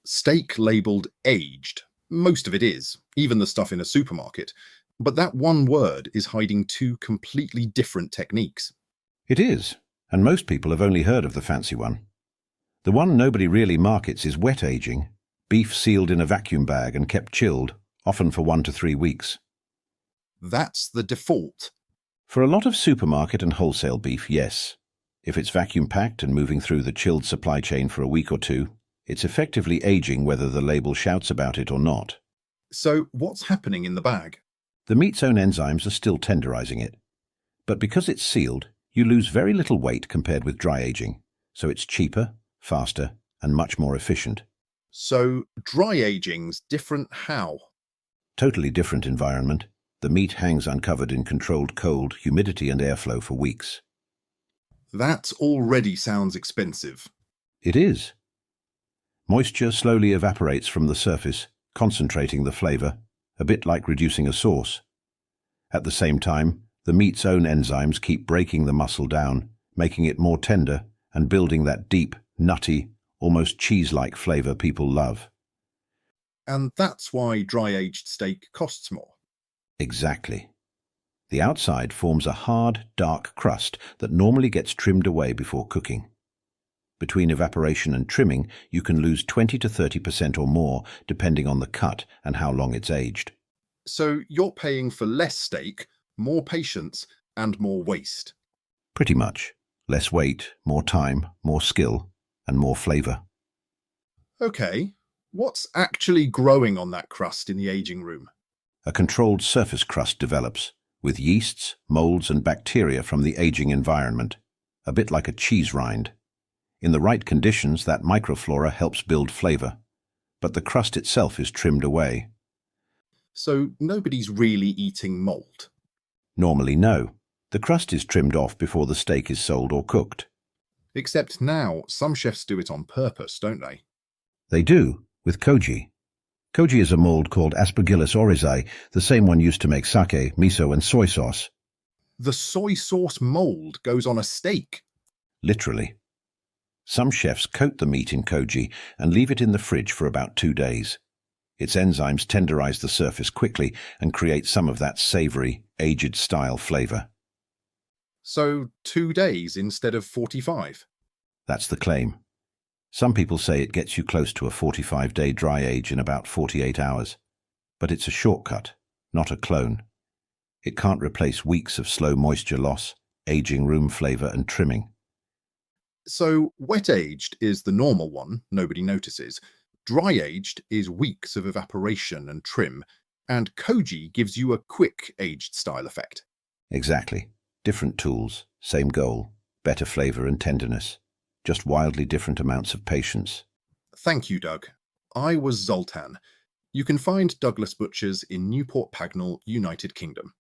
Steak labelled aged. Most of it is, even the stuff in a supermarket. But that one word is hiding two completely different techniques. It is, and most people have only heard of the fancy one. The one nobody really markets is wet aging, beef sealed in a vacuum bag and kept chilled, often for 1 to 3 weeks. That's the default. For a lot of supermarket and wholesale beef, yes. If it's vacuum packed and moving through the chilled supply chain for a week or two, it's effectively aging whether the label shouts about it or not. So what's happening in the bag? The meat's own enzymes are still tenderizing it. But because it's sealed, you lose very little weight compared with dry aging, so it's cheaper, faster, and much more efficient. So dry aging's different how? Totally different environment. The meat hangs uncovered in controlled cold, humidity and airflow for weeks. That already sounds expensive. It is. Moisture slowly evaporates from the surface, concentrating the flavour, a bit like reducing a sauce. At the same time, the meat's own enzymes keep breaking the muscle down, making it more tender and building that deep, nutty, almost cheese-like flavour people love. And that's why dry-aged steak costs more. Exactly. The outside forms a hard, dark crust that normally gets trimmed away before cooking. Between evaporation and trimming, you can lose 20 to 30% or more, depending on the cut and how long it's aged. So you're paying for less steak, more patience, and more waste. Pretty much. Less weight, more time, more skill, and more flavour. Okay, what's actually growing on that crust in the aging room? A controlled surface crust develops, with yeasts, moulds and bacteria from the aging environment, a bit like a cheese rind. In the right conditions, that microflora helps build flavour, but the crust itself is trimmed away. So nobody's really eating mould? Normally, no. The crust is trimmed off before the steak is sold or cooked. Except now, some chefs do it on purpose, don't they? They do, with koji. Koji is a mould called Aspergillus oryzae, the same one used to make sake, miso and soy sauce. The soy sauce mould goes on a steak? Literally. Some chefs coat the meat in koji and leave it in the fridge for about 2 days. Its enzymes tenderize the surface quickly and create some of that savoury, aged-style flavour. So 2 days instead of 45? That's the claim. Some people say it gets you close to a 45-day dry age in about 48 hours. But it's a shortcut, not a clone. It can't replace weeks of slow moisture loss, aging room flavour and trimming. So wet-aged is the normal one, nobody notices. Dry-aged is weeks of evaporation and trim, and koji gives you a quick aged style effect. Exactly. Different tools, same goal, better flavour and tenderness. Just wildly different amounts of patience. Thank you, Doug. I was Zoltan. You can find Douglas Butchers in Newport Pagnell, United Kingdom.